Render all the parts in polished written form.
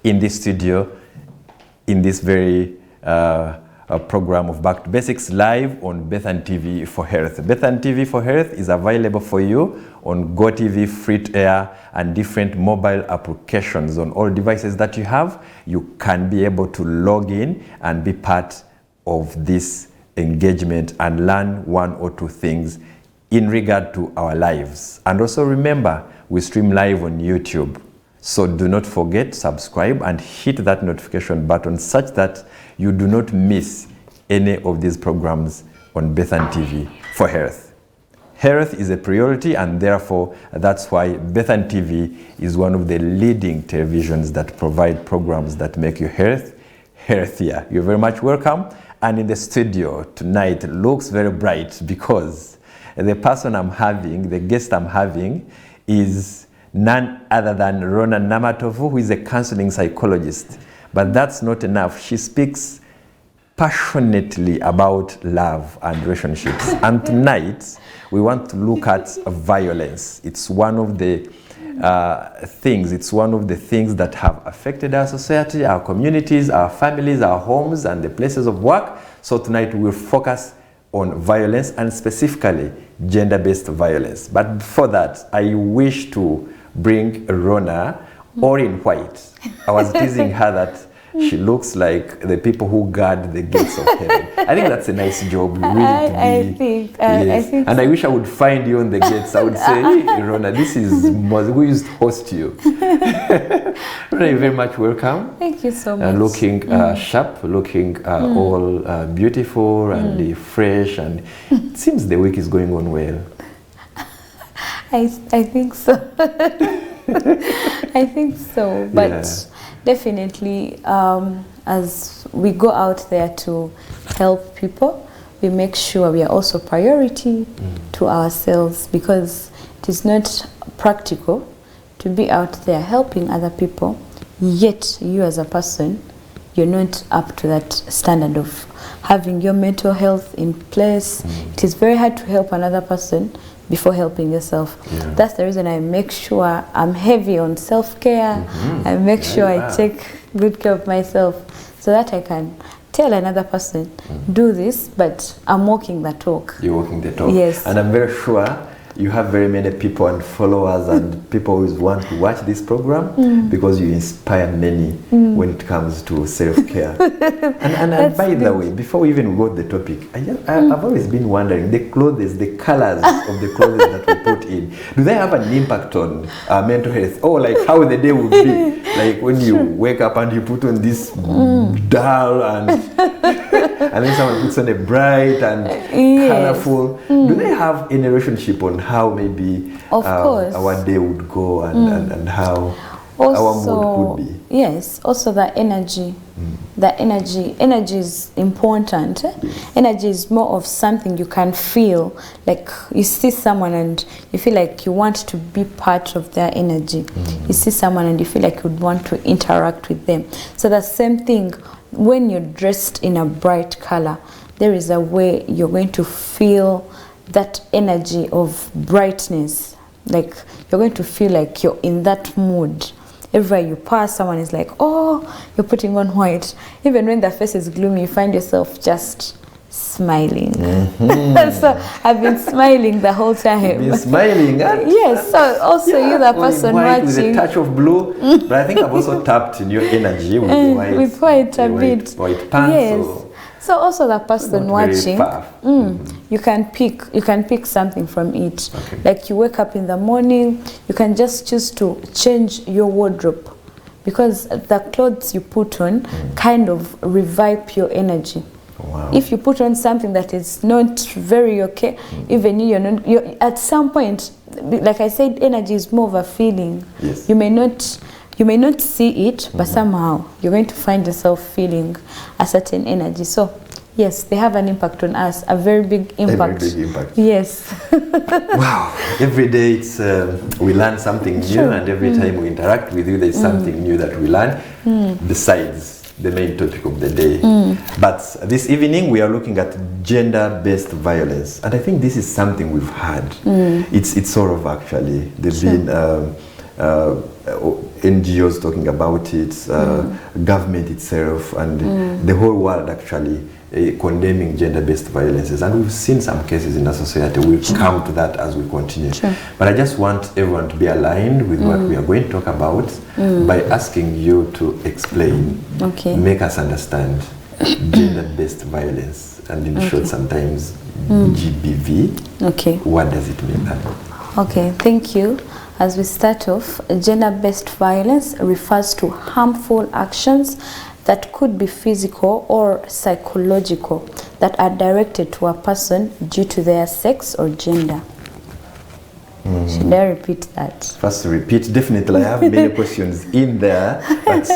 in this studio, in this very program of Back to Basics live on Bethan TV for Health. Bethan TV for Health is available for you on GoTV, Free to Air, and different mobile applications on all devices that you have. You can be able to log in and be part of this engagement and learn one or two things in regard to our lives. And also remember, we stream live on YouTube. So do not forget, subscribe and hit that notification button such that you do not miss any of these programs on Bethan TV for Health. Health is a priority, and therefore that's why Bethan TV is one of the leading televisions that provide programs that make your health healthier. You're very much welcome. And in the studio tonight looks very bright because the person I'm having, the guest I'm having, is none other than Rona Namatovu, who is a counseling psychologist. But that's not enough. She speaks passionately about love and relationships. And tonight, we want to look at violence. It's one of the things that have affected our society, our communities, our families, our homes, and the places of work. So tonight, we'll focus on violence, and specifically gender-based violence. But before that, I wish to bring Rona all in white. I was teasing her that she looks like the people who guard the gates of heaven. I think that's a nice job, really. I think. And so. I wish I would find you on the gates. I would say, hey, Rona, this is who used to host you. Rona, you're very much welcome. Thank you so much. Looking sharp, looking all beautiful and fresh, and it seems the week is going on well. I think so. I think so, but definitely as we go out there to help people, we make sure we are also priority to ourselves, because it is not practical to be out there helping other people, yet you as a person, you're not up to that standard of having your mental health in place. It is very hard to help another person before helping yourself. That's the reason I make sure I'm heavy on self-care. I make sure I take good care of myself so that I can tell another person, do this, but I'm walking the talk. You're walking the talk. Yes. And I'm very sure you have very many people and followers and people who want to watch this program because you inspire many when it comes to self-care. and by the way, before we even go to the topic, I've always been wondering, the clothes, the colors of the clothes that we put in, do they have an impact on mental health? Or like how the day would be? Like when you wake up and you put on this dull and then someone puts on a bright and colorful. Do they have any relationship on how maybe our day would go and how also, our mood could be? Yes, also the energy. The energy is important. Energy is more of something you can feel. Like you see someone and you feel like you want to be part of their energy. You see someone and you feel like you would want to interact with them. So the same thing, when you're dressed in a bright color, there is a way you're going to feel that energy of brightness. Like you're going to feel like you're in that mood. Everywhere you pass, someone is like, oh, you're putting on white. Even when the face is gloomy, you find yourself just smiling. So I've been smiling the whole time. You've been smiling, huh? Yes, so also you the person white watching. With a touch of blue, but I think I've also tapped in your energy with the white. With white a bit. White pants. Yes. So also the person watching, you can pick something from it. Okay. Like you wake up in the morning, you can just choose to change your wardrobe, because the clothes you put on kind of revive your energy. Wow. If you put on something that is not very okay, even you're at some point, like I said, energy is more of a feeling. Yes. You may not see it, but somehow you're going to find yourself feeling a certain energy. So yes, they have an impact on us, a very big impact. A very big impact. Yes. Wow. Every day it's we learn something new, and every time we interact with you, there's something new that we learn besides the main topic of the day. But this evening we are looking at gender-based violence, and I think this is something we've had. It's sort of actually there's been NGOs talking about it, government itself, and the whole world actually condemning gender-based violences. And we've seen some cases in our society. We'll come to that as we continue. Sure. But I just want everyone to be aligned with what we are going to talk about by asking you to explain, make us understand gender-based violence, and in short, sometimes GBV. Okay. What does it mean? Okay, thank you. As we start off, gender-based violence refers to harmful actions that could be physical or psychological that are directed to a person due to their sex or gender. Should I repeat that? First, repeat. Definitely, I have many questions in there. But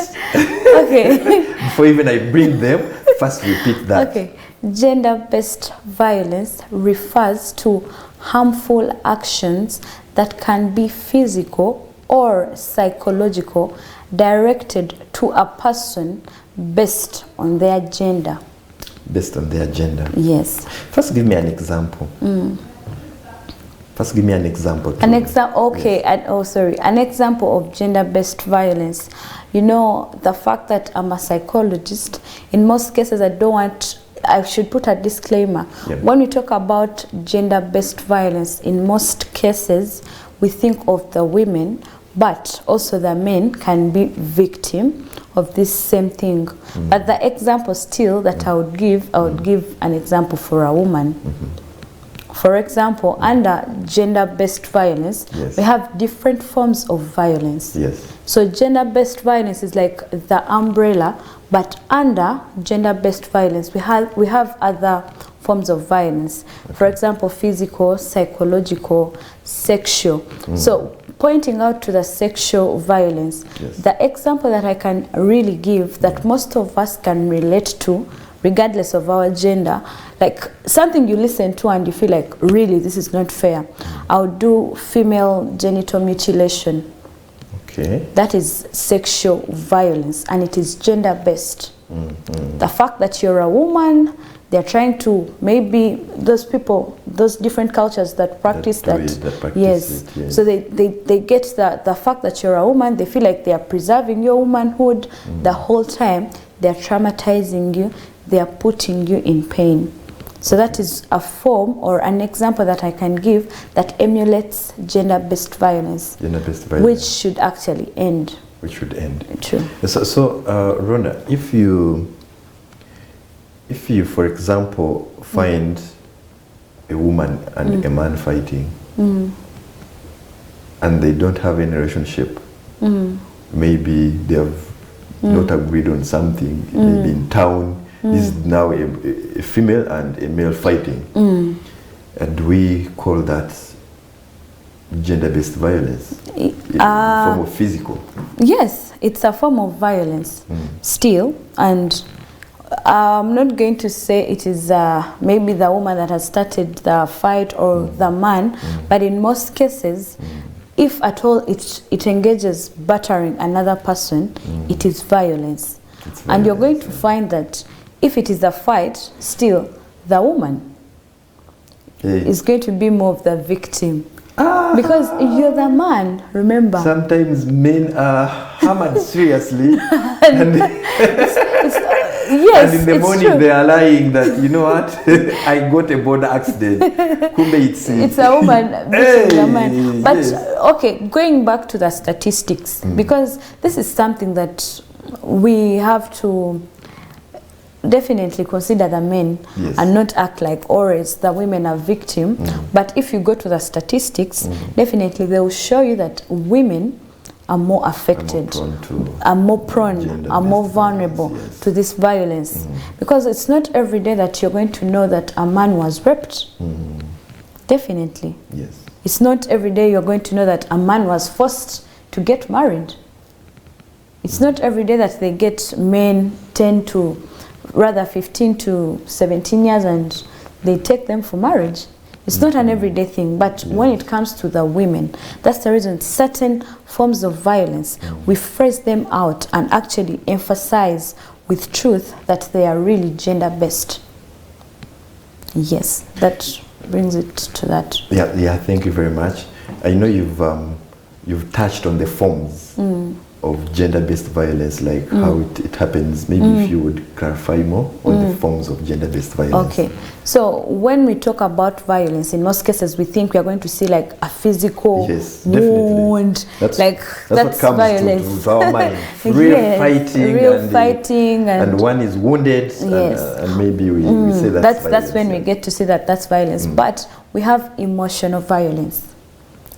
Okay. before even I bring them, first repeat that. Okay. Gender-based violence refers to harmful actions that can be physical or psychological directed to a person based on their gender. Based on their gender. Yes. First, give me an example. First, give me an example. An example. Okay. Yes. An example of gender-based violence. You know, the fact that I'm a psychologist. In most cases, I should put a disclaimer. Yep. When we talk about gender-based violence, in most cases, we think of the women, but also the men can be victim of this same thing. But the example still that I would give an example for a woman. For example, under gender-based violence, we have different forms of violence. Yes. So gender-based violence is like the umbrella, but under gender-based violence, we have other forms of violence. For example, physical, psychological, sexual. So pointing out to the sexual violence, the example that I can really give that most of us can relate to, regardless of our gender, like something you listen to and you feel like, really, this is not fair. I'll do female genital mutilation. Okay. That is sexual violence, and it is gender-based. The fact that you're a woman, they're trying to, maybe those people, those different cultures that practice that yes. So they get the fact that you're a woman, they feel like they are preserving your womanhood the whole time. They're traumatizing you, they are putting you in pain. So that is a form or an example that I can give that emulates gender-based violence, which should actually end. Which should end. True. So Rhonda, if you, for example, find a woman and a man fighting, and they don't have any relationship, maybe they have not agreed on something, maybe in town, this is now a female and a male fighting. And we call that gender-based violence, in form of physical. Yes, it's a form of violence still, and I'm not going to say it is maybe the woman that has started the fight or the man, but in most cases, if at all it engages battering another person, it is violence. And you're going to find that if it is a fight, still the woman is going to be more of the victim. Because you're the man, remember. Sometimes men are hammered seriously. And yes, and in the morning true. They are lying that, you know what, I got a border accident. It's a woman beating a man. But okay, going back to the statistics, because this is something that we have to definitely consider the men and not act like always the women are victim. But if you go to the statistics, definitely they will show you that women are more affected, are more prone, are more vulnerable to this violence. Because it's not every day that you're going to know that a man was raped. Definitely. Yes. It's not every day you're going to know that a man was forced to get married. It's not every day that they get men 10 to rather 15 to 17 years and they take them for marriage. It's not an everyday thing, but when it comes to the women, that's the reason certain forms of violence, we phrase them out and actually emphasize with truth that they are really gender-based. Yes, that brings it to that. Yeah, thank you very much. I know you've you've touched on the forms of gender-based violence, like how it happens. Maybe if you would clarify more on the forms of gender-based violence. Okay, so when we talk about violence, in most cases we think we are going to see like a physical wound, that's that's what comes violence. to our mind. Real Yes, fighting, and one is wounded, and maybe we say that's when we get to see that that's violence. But we have emotional violence,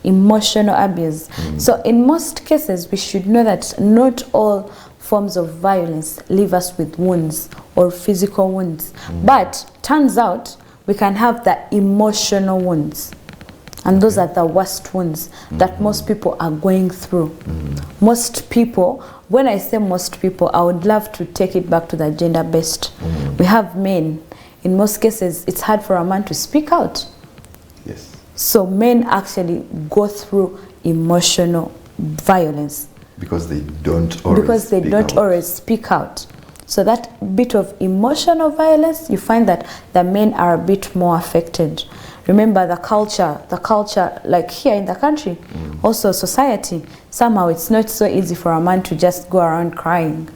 emotional abuse. So in most cases we should know that not all forms of violence leave us with wounds or physical wounds, but turns out we can have the emotional wounds, and those are the worst wounds that most people are going through. Most people, when I say most people, I would love to take it back to the gender-based. We have men. In most cases it's hard for a man to speak out. Yes. So men actually go through emotional violence because they don't always speak out. So that bit of emotional violence, you find that the men are a bit more affected. Remember the culture like here in the country, also society, somehow it's not so easy for a man to just go around crying,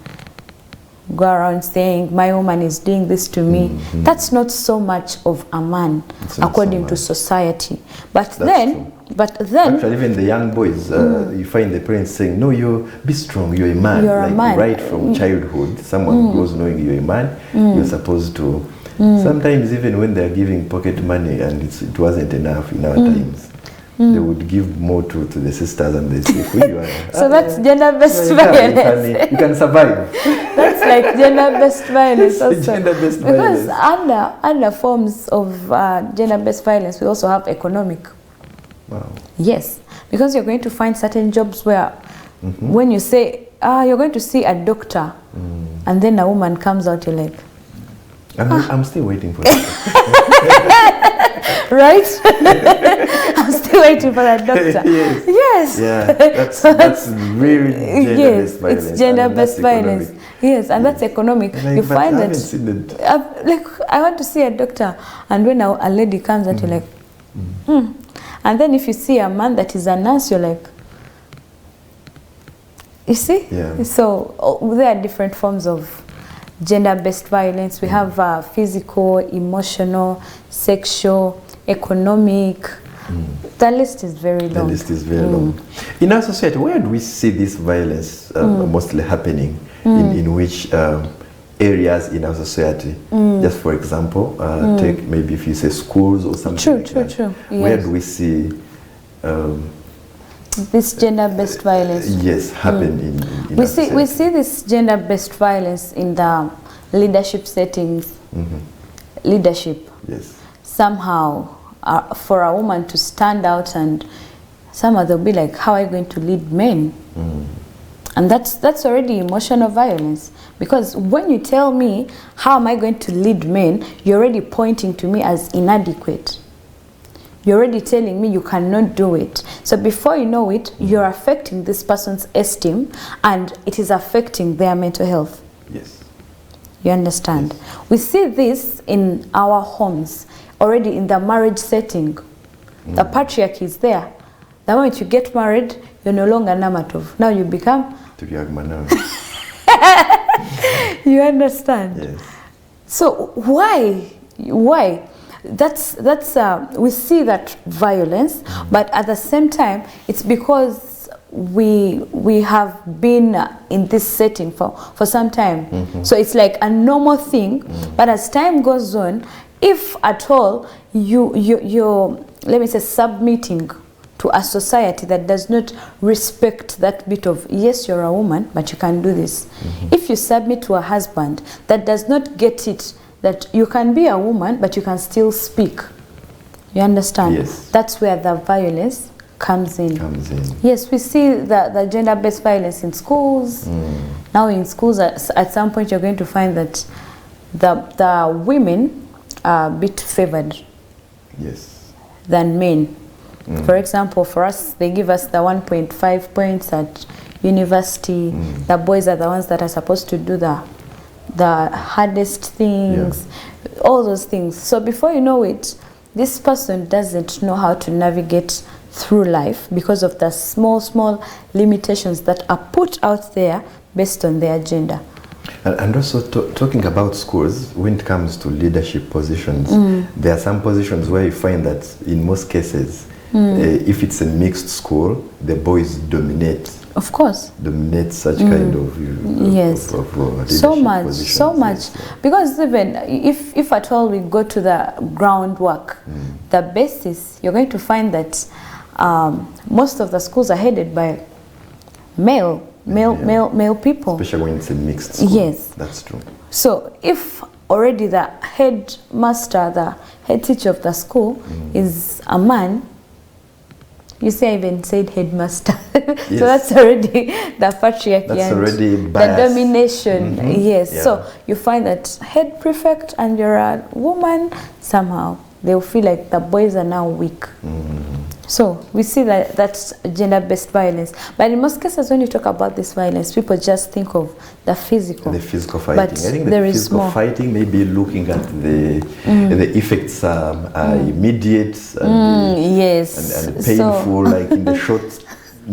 go around saying my woman is doing this to me. That's not so much of a man according to society. But then actually even the young boys, you find the parents saying, no, be strong, you're a man. You're a man. Right from childhood, someone goes knowing you're a man, you're supposed to. Sometimes even when they're giving pocket money and it wasn't enough in our times, they would give more to the sisters and they say, who you are. So that's gender-based violence. You can survive. That's like gender-based violence also. Gender-based because violence. under forms of gender-based violence, we also have economic. Wow. Yes, because you're going to find certain jobs where when you say, you're going to see a doctor, and then a woman comes out, you're like, I'm still waiting for that. Right? I'm still waiting for that doctor. Yes. Yeah, that's really gender-based violence. It's gender-based violence. Yes, and that's economic. Like, you find that, like I want to see a doctor, and when a lady comes out, you're like, And then if you see a man that is a nurse, you're like, you see? Yeah. So there are different forms of gender-based violence. We have physical, emotional, sexual, economic. The list is very long. The list is very long. In our society, where do we see this violence mostly happening? In which areas in our society? Just for example, take maybe if you say schools or something True. Yes. Where do we see this gender-based violence? Yes, happen in we see this gender-based violence in the leadership settings. Leadership. Yes. Somehow, for a woman to stand out, and somehow they'll be like, how are you going to lead men? And that's already emotional violence, because when you tell me how am I going to lead men, you're already pointing to me as inadequate. You're already telling me you cannot do it. So before you know it, you're affecting this person's esteem, and it is affecting their mental health. Yes. You understand? We see this in our homes, already in the marriage setting. The patriarchy is there. The moment you get married, you're no longer Namatov. Now you become you understand? Yes. So why? That's we see that violence, but at the same time, it's because we have been in this setting for some time. So it's like a normal thing, but as time goes on, if at all you're let me say submitting to a society that does not respect that bit of, yes, you're a woman, but you can do this. If you submit to a husband that does not get it, that you can be a woman, but you can still speak. You understand? Yes. That's where the violence comes in. Yes, we see the gender-based violence in schools. Now in schools, at some point, you're going to find that the women are a bit favored than men. For example, for us, they give us the 1.5 points at university. The boys are the ones that are supposed to do the hardest things, all those things. So before you know it, this person doesn't know how to navigate through life because of the small limitations that are put out there based on their gender. And also talking about schools, when it comes to leadership positions, there are some positions where you find that in most cases, if it's a mixed school, the boys dominate. Of course. Dominate such kind of yes. leadership so much, positions. so much. Yes, yeah. Because even if at all we go to the groundwork, the basis, you're going to find that most of the schools are headed by male people. Especially when it's a mixed school. Yes. That's true. So if already the headmaster, the head teacher of the school is a man, you see I even said headmaster. Yes. So that's already the patriarchy. That's already the bias. domination. Yes. Yeah. So you find that head prefect and you're a woman, somehow they'll feel like the boys are now weak. So we see that that's gender-based violence. But in most cases, when you talk about this violence, people just think of the physical. The physical fighting. But I think the there is physical more. fighting, maybe looking at the effects are immediate and, Yes. and painful, like in the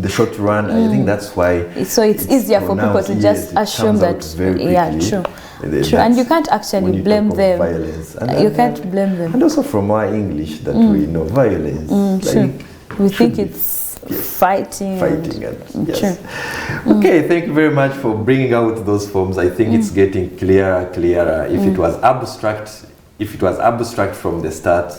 short run. I think that's why. So it's easier for people to just assume that. Yeah, true. True, and you can't actually blame them. Violence. You can't blame them. And also from our English that we know violence. True. Like, We think it's fighting. Fighting and yes. True. Okay, thank you very much for bringing out those forms. I think it's getting clearer. If it was abstract from the start,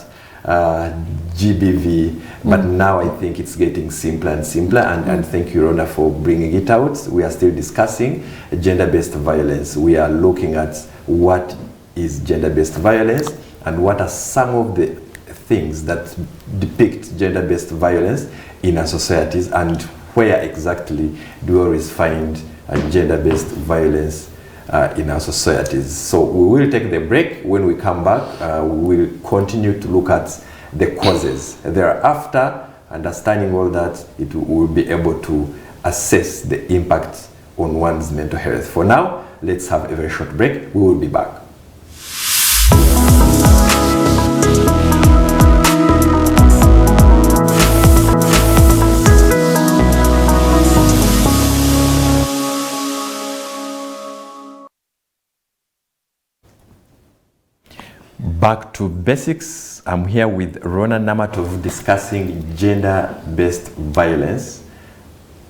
GBV, but now I think it's getting simpler and simpler. And thank you, Rona, for bringing it out. We are still discussing gender-based violence. We are looking at what is gender-based violence and what are some of the things that depict gender-based violence in our societies, and where exactly do we always find gender-based violence in our societies. So we will take the break. When we come back, we will continue to look at the causes. Thereafter, understanding all that, it will be able to assess the impact on one's mental health. For now, let's have a very short break. We will be back. Back to basics. I'm here with Rona Namatov discussing gender-based violence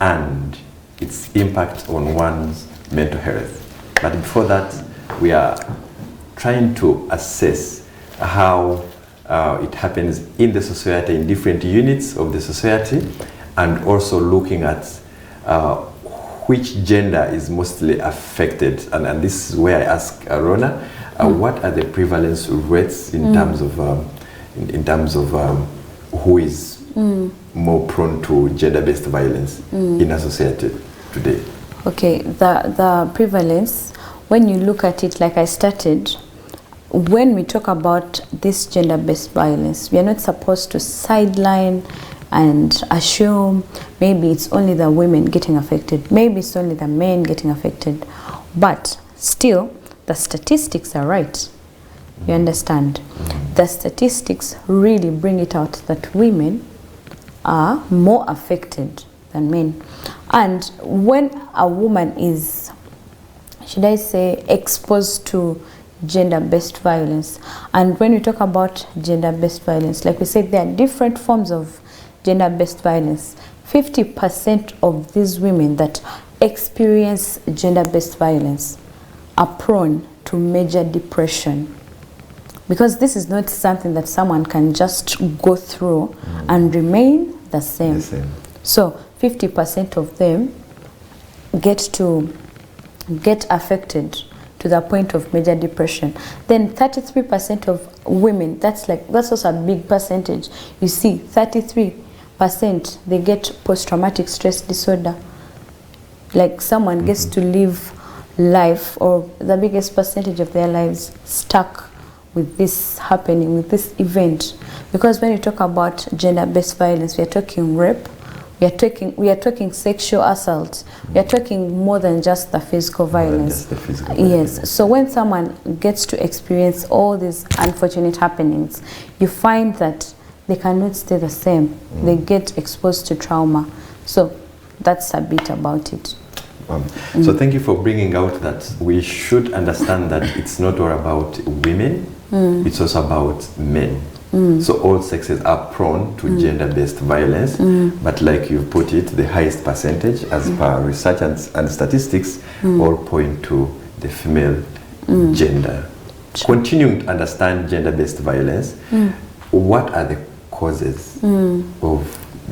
and its impact on one's mental health. But before that, we are trying to assess how it happens in the society, in different units of the society, and also looking at which gender is mostly affected. And this is where I ask Rona, what are the prevalence rates in terms of who is more prone to gender-based violence in a society today? Okay, the prevalence, when you look at it, like I started, when we talk about this gender-based violence, we are not supposed to sideline and assume maybe it's only the women getting affected, maybe it's only the men getting affected, but still the statistics are right. You understand? The statistics really bring it out that women are more affected than men. And when a woman is, should I say, exposed to gender-based violence, and when we talk about gender-based violence, like we said, there are different forms of gender-based violence. 50% of these women that experience gender-based violence are prone to major depression, because this is not something that someone can just go through and remain the same. So 50% of them get affected to the point of major depression. Then 33% of women, that's also a big percentage. You see, 33% they get post-traumatic stress disorder. Like someone gets to live life, or the biggest percentage of their lives, stuck with this happening, with this event. Because when you talk about gender-based violence, we are talking rape, we are talking sexual assault, we are talking more than just the physical violence. Yes. So when someone gets to experience all these unfortunate happenings, you find that they cannot stay the same. They get exposed to trauma. So that's a bit about it. So thank you for bringing out that we should understand that it's not all about women, it's also about men. So all sexes are prone to gender-based violence, but like you put it, the highest percentage as per research and statistics all point to the female gender. Continuing to understand gender-based violence, what are the causes of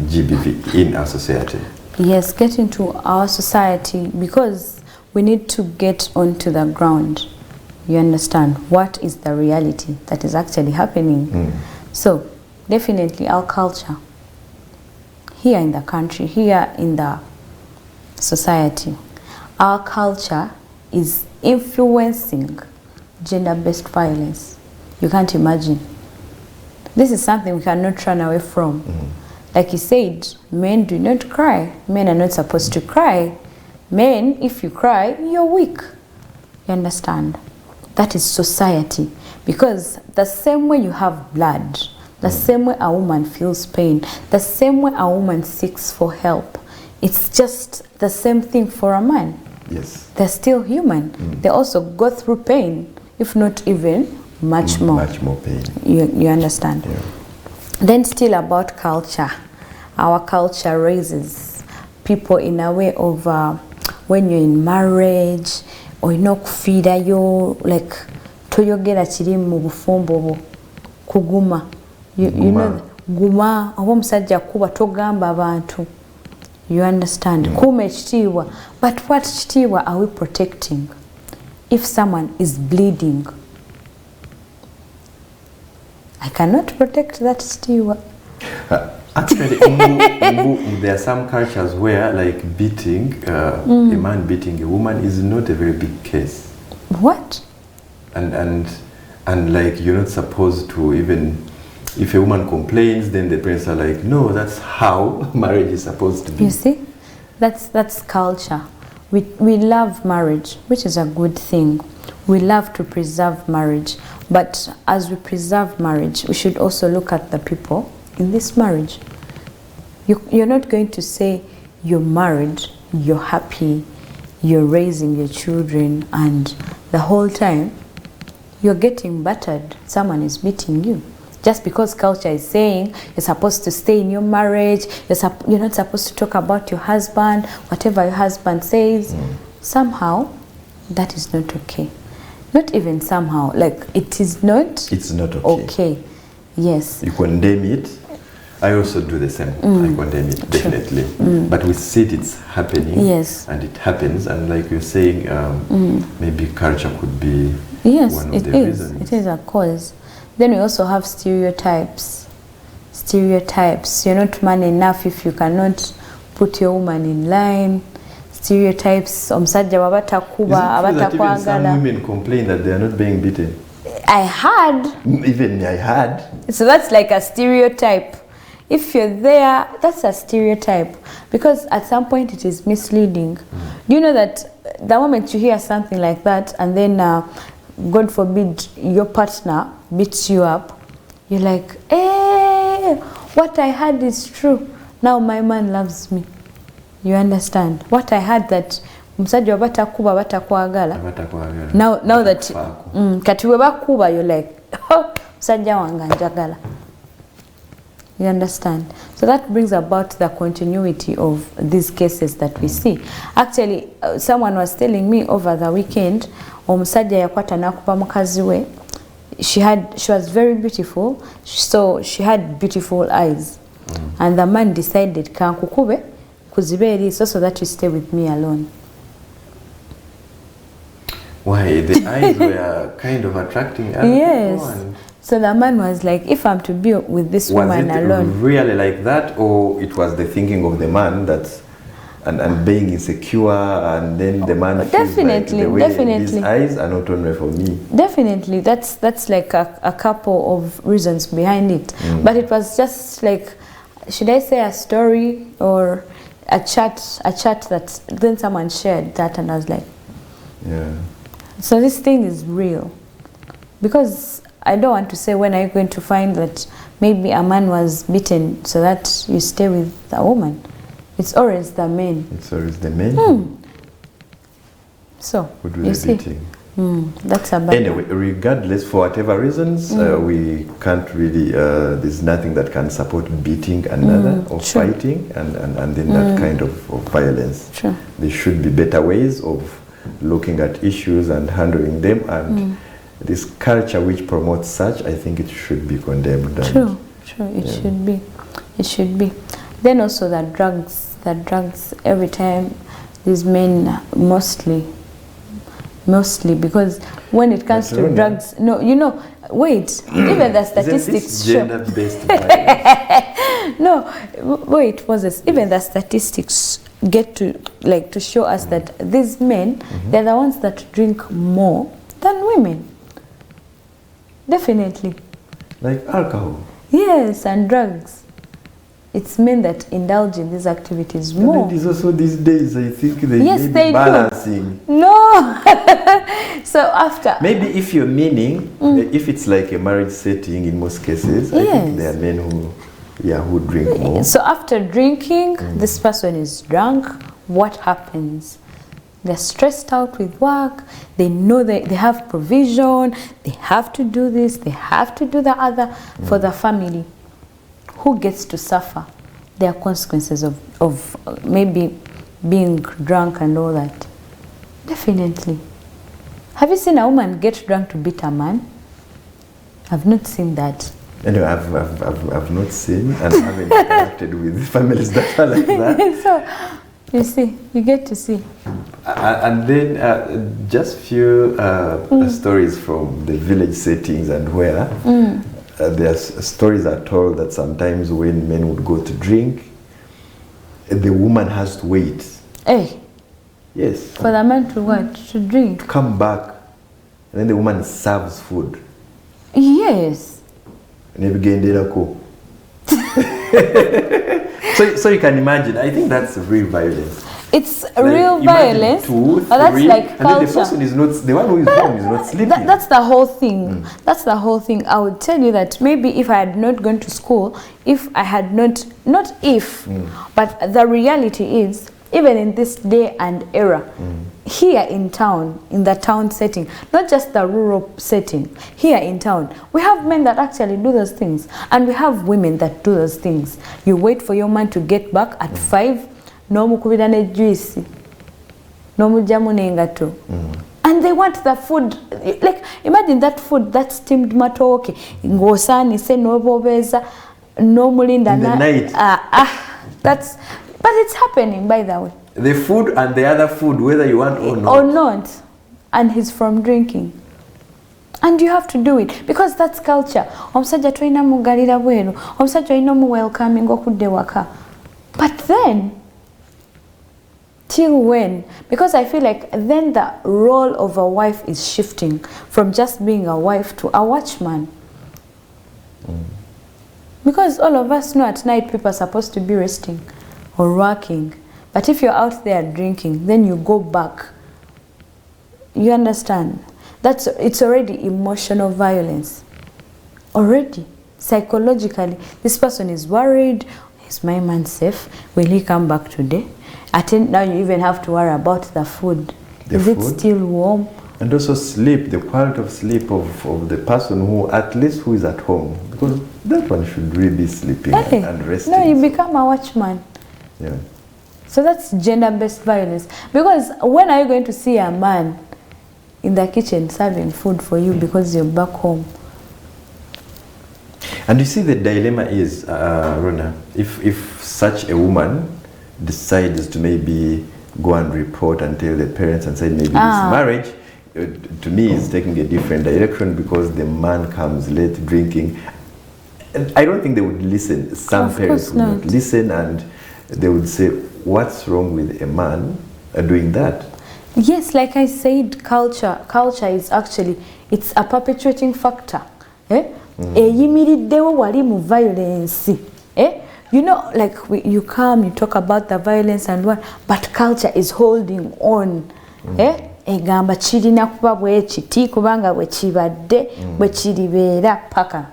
GBV in our society? Yes, get into our society, because we need to get onto the ground. You understand what is the reality that is actually happening. So definitely our culture here in the country, here in the society, our culture is influencing gender-based violence. You can't imagine. This is something we cannot run away from. Like you said, men do not cry. Men are not supposed to cry. Men, if you cry, you're weak. You understand? That is society. Because the same way you have blood, the same way a woman feels pain, the same way a woman seeks for help, it's just the same thing for a man. Yes. They're still human. They also go through pain, if not even much more. Much more pain. You understand? Yeah. Then still about culture. Our culture raises people in a way of when you're in marriage, or kufira yo, like toyogera kiri mu bufumbo kuguma. You know, guma oba omusajja kuba togamba abantu. You understand? Kuuma ekitiibwa. But what kitiibwa are we protecting? If someone is bleeding, I cannot protect that kitiibwa. Actually, there are some cultures where, like, beating, a man beating a woman is not a very big case. What? And like, you're not supposed to even, if a woman complains, then the parents are like, no, that's how marriage is supposed to be. You see, that's culture. We love marriage, which is a good thing. We love to preserve marriage, but as we preserve marriage, we should also look at the people in this marriage. You're not going to say you're married, you're happy, you're raising your children, and the whole time you're getting battered. Someone is beating you. Just because culture is saying you're supposed to stay in your marriage, you're not supposed to talk about your husband, whatever your husband says, somehow that is not okay. Not even somehow, like it is not. It's not okay. Okay, yes. You condemn it. I also do the same. I condemn it, definitely. But we see it's happening. Yes. And it happens. And like you're saying, maybe culture could be one of the reasons. It is a cause. Then we also have stereotypes. Stereotypes. You're not man enough if you cannot put your woman in line. Stereotypes. Omusajja wabata kuba, abata kwagala. Some women complain that they are not being beaten. I had. Even I had. So that's like a stereotype. If you're there, that's a stereotype. Because at some point it is misleading. Do you know that the moment you hear something like that, and then God forbid your partner beats you up, you're like, hey, what I had is true. Now my man loves me. You understand? What I had that musajja wabata kuba bata kwagala. Now that kati we bakuba, you're like, oh, musajja wange njagala. You understand? So that brings about the continuity of these cases that we see. Actually, someone was telling me over the weekend, omusajja yakwata nakuba mukazi we. She was very beautiful, so she had beautiful eyes. And the man decided, kankukube kuzibe eriiso so that you stay with me alone. Why? The eyes were kind of attracting other yes. people. So the man was like, if I'm to be with this woman alone. Was it really like that, or it was the thinking of the man that, and being insecure, and then the man feels like the way these eyes are not only for me? Definitely, that's like a couple of reasons behind it. But it was just like, should I say a story or a chat that then someone shared that, and I was like, yeah. So this thing is real, because I don't want to say when are you going to find that maybe a man was beaten so that you stay with the woman. It's always the men. It's always the men. So, Who do you the see, beating. that's a bad Anyway, regardless, for whatever reasons, we can't really, there's nothing that can support beating another or True. fighting and then that kind of violence. True. There should be better ways of looking at issues and handling them, and this culture which promotes such, I think it should be condemned. True, it should be. It should be. Then also the drugs, every time these men mostly, because when it comes to drugs, no, you know, wait, even the statistics show. Gender-based violence. No, wait, Moses, even the statistics get to show us that these men, they're the ones that drink more than women. Definitely. Like alcohol. Yes, and drugs. It's men that indulge in these activities more. And it is also these days, I think they Yes, may be they balancing. do. No. So after. Maybe if you're meaning, if it's like a marriage setting in most cases, I think there are men who drink more. So after drinking, this person is drunk. What happens? They're stressed out with work. They know they have provision. They have to do this. They have to do the other for the family. Who gets to suffer? There are consequences of maybe being drunk and all that. Definitely. Have you seen a woman get drunk to beat a man? I've not seen that. Anyway, I've not seen and haven't interacted with families that are like that. So, you see, you get to see. And then just few stories from the village settings and where there's stories are told that sometimes when men would go to drink, the woman has to wait. Hey. Yes. For the man to what? To drink. To come back, and then the woman serves food. Yes. So you can imagine, I think that's real violence. It's Like, real violence. 2, 3, That's like and culture. then the person is not, the one who is home is not sleeping. That's the whole thing. That's the whole thing. I would tell you that maybe if I had not gone to school, if I had not if, but the reality is, even in this day and era, here in town, in the town setting, not just the rural setting, here in town, we have men that actually do those things, and we have women that do those things. You wait for your man to get back at 5, no mukubira ne juice, no mujamu nengato. And they want the food, like imagine that food, that steamed matoke, ngosani se no bobeza, no mulinda In the night. That's, but it's happening, by the way. The food and the other food, whether you want or not. Or not. And he's from drinking. And you have to do it because that's culture. Omusajja toyina mugalira bweru. Omusajja oyina mu welcoming okudde waka. But then, till when? Because I feel like then the role of a wife is shifting from just being a wife to a watchman. Because all of us know at night people are supposed to be resting or working. But if you're out there drinking, then you go back. You understand? It's already emotional violence. Already. Psychologically, this person is worried. Is my man safe? Will he come back today? Now you even have to worry about the food. Is it still warm? And also sleep, the quality of sleep of the person who is at home. Because that one should really be sleeping and resting. No, you become a watchman. Yeah. So that's gender-based violence. Because when are you going to see a man in the kitchen serving food for you because you're back home? And you see the dilemma is, Rona, if such a woman decides to maybe go and report and tell the parents and say maybe this marriage, to me is taking a different direction because the man comes late drinking. And I don't think they would listen. Some parents would not listen and they would say, what's wrong with a man doing that? Yes, like I said, culture is actually, it's a perpetuating factor. Eyimiriddewo wali mu violence. You know, like you come, you talk about the violence and what, but culture is holding on. egamba kirina kuba bwe kiti kubanga bwe kibadde bwe kiribeera paka.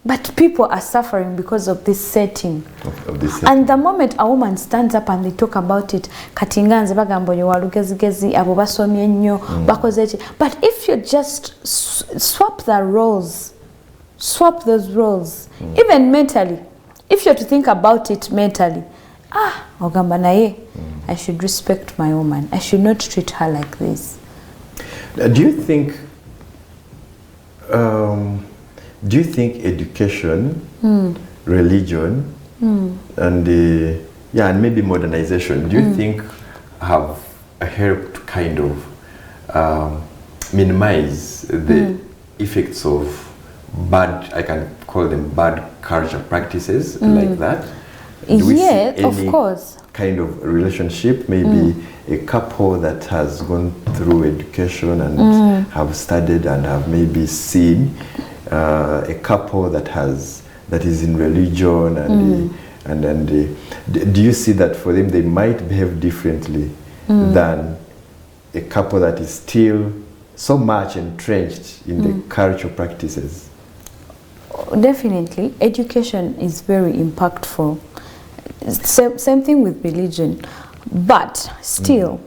But people are suffering because of this setting. Of this setting. And the moment a woman stands up and they talk about it, katinganze bagamba oyo walugezigezi abo basomye nnyo bakoze eki. But if you just swap the roles, swap those roles, even mentally, if you're to think about it mentally, ogamba naye, I should respect my woman. I should not treat her like this. Do you think education, religion, and and maybe modernization, do you think have helped kind of minimize the effects of bad, I can call them bad culture practices like that? Do we see any of course. kind of relationship, maybe a couple that has gone through education and have studied and have maybe seen a couple that is in religion and do you see that for them they might behave differently than a couple that is still so much entrenched in the cultural practices? Definitely, education is very impactful. Same thing with religion, but still,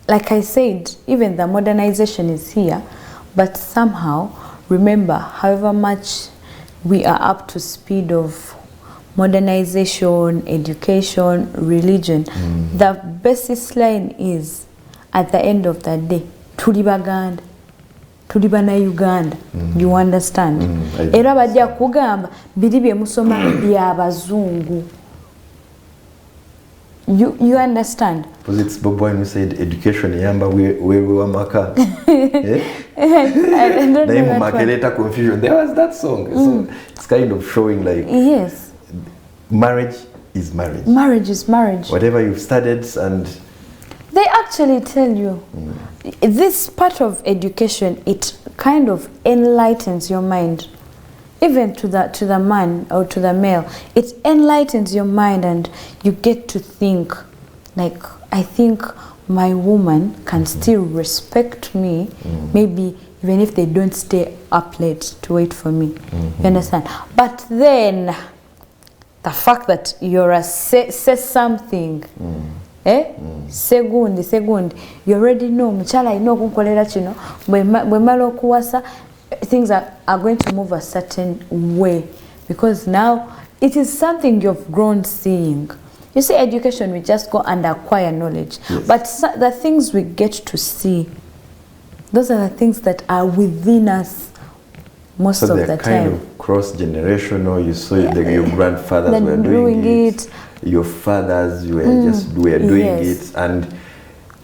like I said, even the modernization is here, but somehow, remember, however much we are up to speed of modernization, education, religion, the basis line is, at the end of the day, tuli baganda, tuli bana Uganda. You understand? Era bajja kugamba biri bye musoma bya bazungu. You understand? Because it's Bob Wine who said education yamba we were maka. I don't know that confusion. There was that song. So it's kind of showing like yes, marriage is marriage. Marriage is marriage. Whatever you've studied and they actually tell you this part of education, it kind of enlightens your mind, even to the man or to the male. It enlightens your mind and you get to think like, I think my woman can still respect me, maybe even if they don't stay up late to wait for me. You understand? But then the fact that you're a say something segundi you already know muchala ino kunkolera kino bwe mala okuwasa, things are going to move a certain way because now it is something you've grown seeing. You see, education, we just go and acquire knowledge, but the things we get to see, those are the things that are within us most of the time. So they're kind of cross-generational. You saw your grandfathers were doing it. Your fathers, you were just doing it, and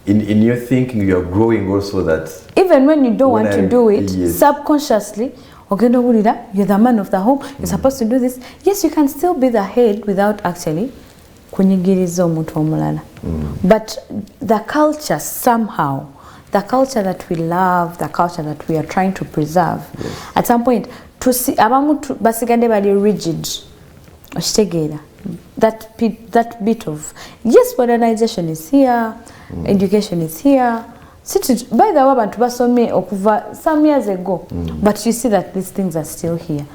in your thinking you are growing also that even when you don't want to do it, subconsciously, you're the man of the home, you're supposed to do this. Yes, you can still be the head without actually kunyigiriza omuntu omulala. But the culture somehow, the culture that we love, the culture that we are trying to preserve, at some point, to see abamu basigande bali rigid. Oshitegera. That bit of, yes, modernization is here, education is here. By the way, abantu basome okuva some years ago, but you see that these things are still here.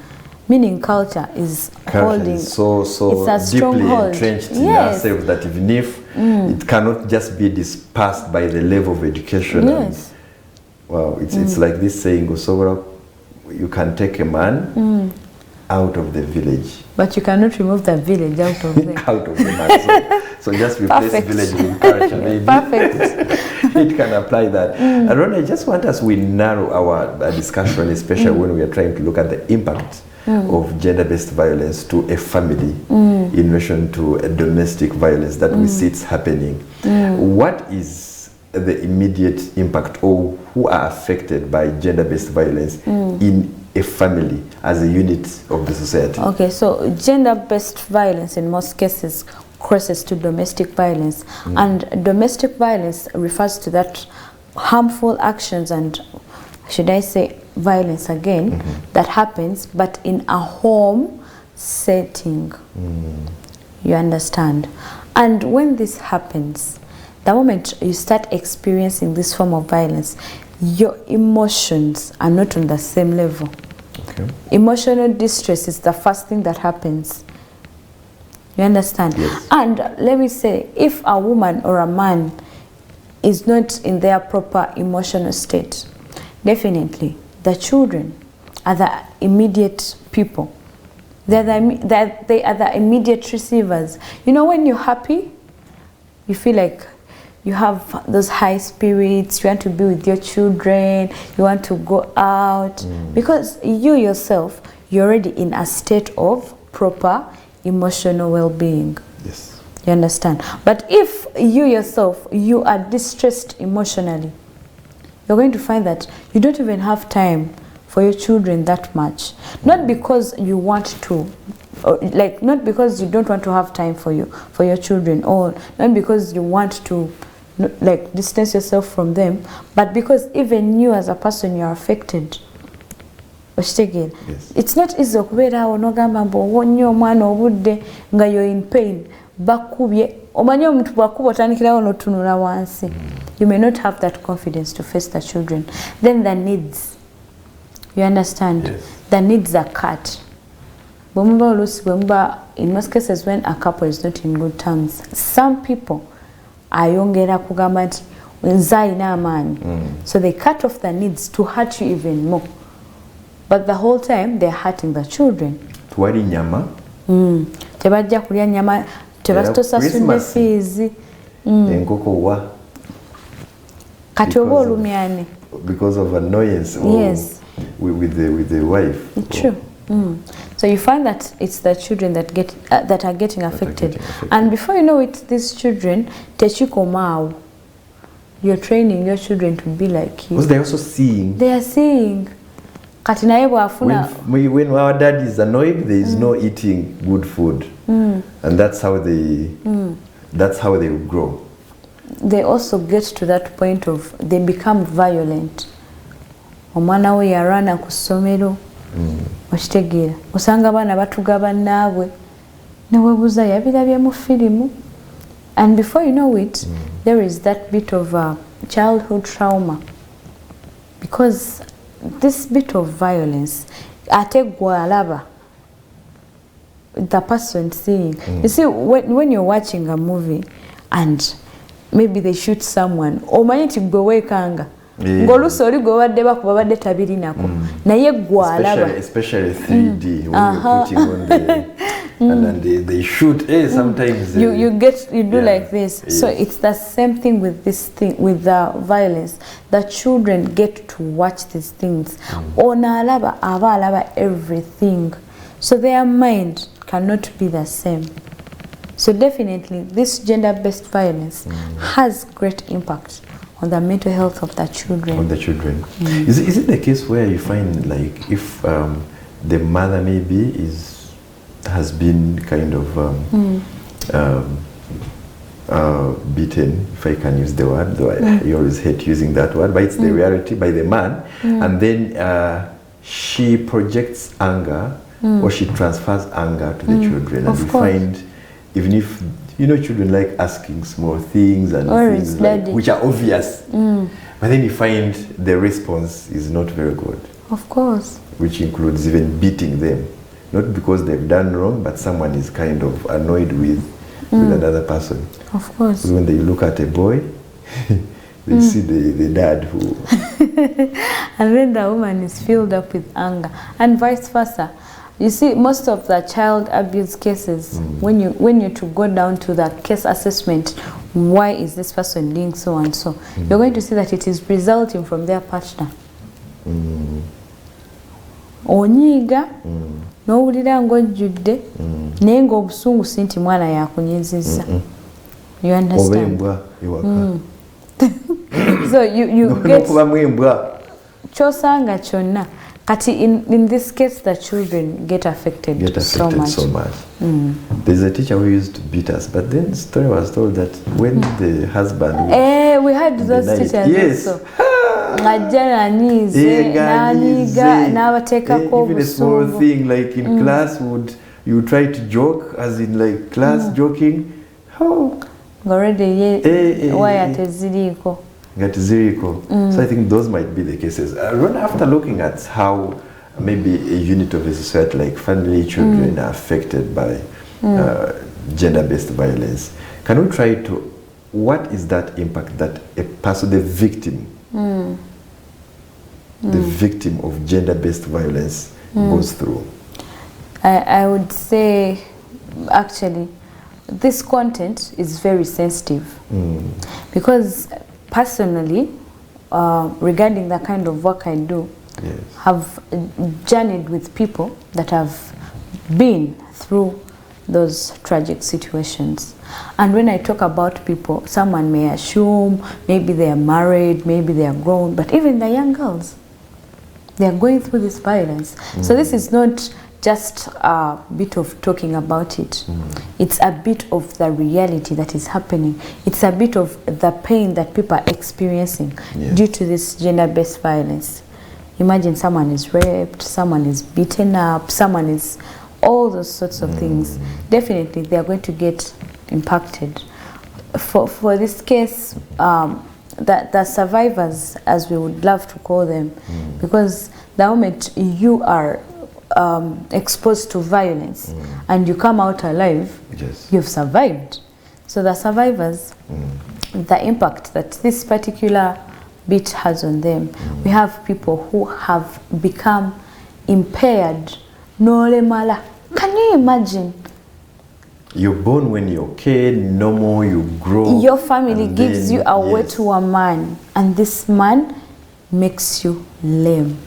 Meaning culture is holding, so it's a deeply stronghold. entrenched in ourselves that even if it cannot just be dispersed by the level of education. Yes. Wow, it's like this saying, so you can take a man out of the village, but you cannot remove the village out of the out of the man. So just replace village with culture. Maybe it can apply that. Ron, I just want us, we narrow our discussion, especially when we are trying to look at the impact of gender-based violence to a family in relation to a domestic violence that we see it's happening. What is the immediate impact, or who are affected by gender-based violence in a family as a unit of the society? Okay, so gender-based violence in most cases crosses to domestic violence, and domestic violence refers to that harmful actions and, should I say, violence again, that happens but in a home setting. You understand? And when this happens, the moment you start experiencing this form of violence, your emotions are not on the same level. Okay. Emotional distress is the first thing that happens. You understand? Yes. And let me say, if a woman or a man is not in their proper emotional state, definitely the children are the immediate people. They are the immediate receivers. You know, when you're happy, you feel like you have those high spirits, you want to be with your children, you want to go out, because you yourself, you're already in a state of proper emotional well-being. Yes. You understand? But if you yourself, you are distressed emotionally, you're going to find that you don't even have time for your children that much. Not because you want to, or like not because you don't want to have time for your children, or not because you want to like distance yourself from them, but because even you as a person, you are affected. Yes. It's not easy okubeera awo n'ogamba mbu onnyo omwana obudde nga you're in pain, bakubye omanyi omuntu bwakuba otandikirawo n'otunula wansi. You may not have that confidence to face the children. Then the needs, you understand? Yes. The needs are cut. In most cases when a couple is not in good terms, some people ayongera kugamba nti nze alina amaanyi, so they cut off the needs to hurt you even more. But the whole time they're hurting the children. Tuwali nyama. Tebajja kulya nyama, tebasitosasudde fees. Enkoko wa. Kati oba olumyani. Because of annoyance. Yes. With the wife. True. So you find that it's the children that are getting affected. And before you know it, these children, techikomao, you're training your children to be like you. Because they're also seeing. They are seeing. When our dad is annoyed, there is no eating good food, and that's how they grow. They also get to that point of they become violent. Omwana we yarana ku ssomero, okitegeera osanga abaana batuga bannaabwe ne weebuuza yabirabye mu firimu, and before you know it, there is that bit of childhood trauma, because this bit of violence, ate gwe alaba, the person seeing. You see, when you're watching a movie and maybe they shoot someone, omanyi nti gwe weekanga ng'oluusi oli gwe babadde bakuba babadde tabirinako, naye gwe alaba. Especially 3D, when you're putting on the and then they shoot. Sometimes you do like this. Yes. So it's the same thing with this thing, with the violence. The children get to watch these things. Ona alaba aba alaba everything. So their mind cannot be the same. So definitely this gender-based violence has great impact on the mental health of the children. On the children. Is it the case where you find like if the mother maybe has been kind of beaten, if I can use the word, though I always hate using that word, but it's the reality, by the man, and then she projects anger or she transfers anger to the children, and you find, even if children like asking small things and things like, which are obvious, but then you find the response is not very good. Of course. Which includes even beating them. Not because they've done wrong, but someone is kind of annoyed with another person. Of course. When they look at a boy, they see the dad who... And then the woman is filled up with anger. And vice versa. You see, most of the child abuse cases, when you to go down to the case assessment, why is this person doing so and so, you're going to see that it is resulting from their partner. Onyiga, n'owulira ng'ojjudde, naye ng'obusungu si nti mwana yakunyizizza. You understand? So you get kyosanga kyonna. Kati in this case, the children get affected so much. There's a teacher who used to beat us, but then the story was told that when the husband... we had those teachers also. Even a small thing like in class, you try to joke, as in like class joking. already why teziriko So I think those might be the cases. Rona, after looking at how maybe a unit of a society like family children are affected by gender-based violence, can we try to, what is that impact that a person, the victim of gender-based violence goes through? I would say, actually, this content is very sensitive because personally, regarding the kind of work I do, have journeyed with people that have been through those tragic situations. And when I talk about people, someone may assume maybe they are married, maybe they are grown, but even the young girls, they are going through this violence. So this is not just a bit of talking about it. It's a bit of the reality that is happening. It's a bit of the pain that people are experiencing due to this gender-based violence. Imagine someone is raped, someone is beaten up, someone is all those sorts of things. Definitely they are going to get impacted. For this case, the survivors, as we would love to call them, because the moment you are exposed to violence and you come out alive, you've survived. So the survivors, the impact that this particular bit has on them, we have people who have become impaired. Nolemala. Can you imagine? You're born when you're okay, normal, you grow. Your family gives you away to a man, and this man makes you lame.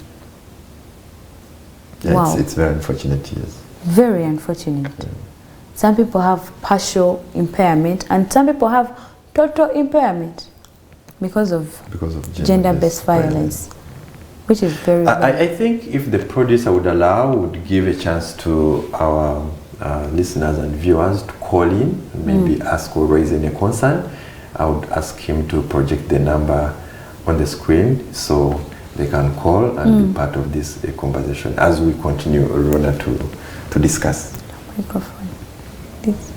Yeah, it's very unfortunate, yes. Very unfortunate. Some people have partial impairment, and some people have total impairment because of gender-based violence, which is very bad. I think if the producer would allow, would give a chance to our listeners and viewers to call in, maybe ask or raise any concern. I would ask him to project the number on the screen so they can call and be part of this conversation as we continue, Rona, to discuss. Microphone. This.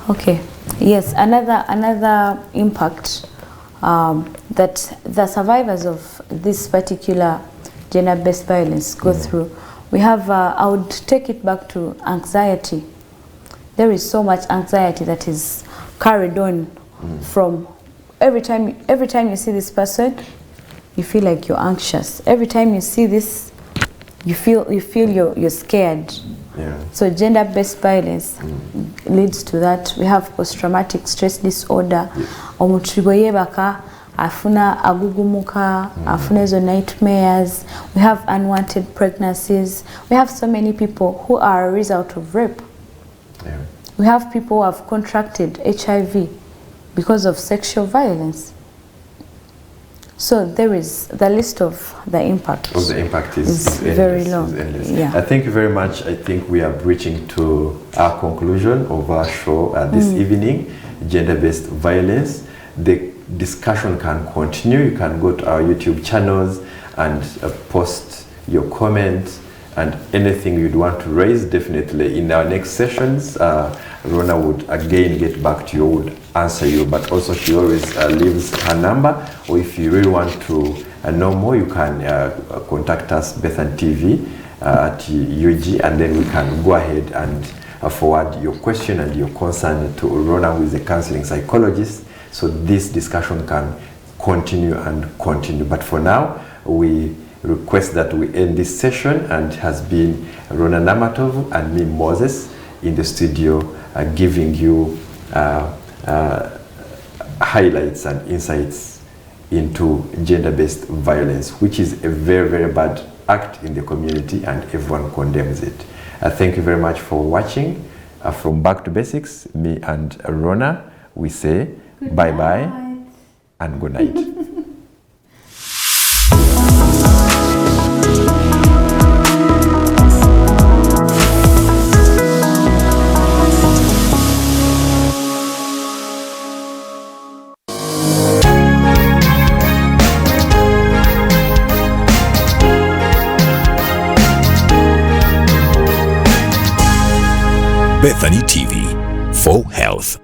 Okay. Yes, another impact that the survivors of this particular gender-based violence go through. We have, I would take it back to anxiety. There is so much anxiety that is carried on from every time you see this person, you feel like you're anxious. Every time you see this, you feel you're scared. So gender-based violence leads to that. We have post-traumatic stress disorder. Afuna agugumuka, afuna ezo nightmares. We have unwanted pregnancies. We have so many people who are a result of rape. We have people who have contracted HIV because of sexual violence. So there is the list of the impact. The impact is very long. I thank you very much. I think we are reaching to our conclusion of our show this evening, gender-based violence. The discussion can continue. You can go to our YouTube channels and post your comments and anything you'd want to raise. Definitely in our next sessions, Rona would again get back to you, would answer you, but also she always leaves her number, or if you really want to know more, you can contact us, Bethan TV at UG, and then we can go ahead and forward your question and your concern to Rona, who is a counseling psychologist, so this discussion can continue and continue. But for now, we request that we end this session, and it has been Rona Namatov and me, Moses, in the studio giving you highlights and insights into gender-based violence, which is a very, very bad act in the community and everyone condemns it. Thank you very much for watching. From Back to Basics, me and Rona, we say bye-bye and good night. Bethany TV for health.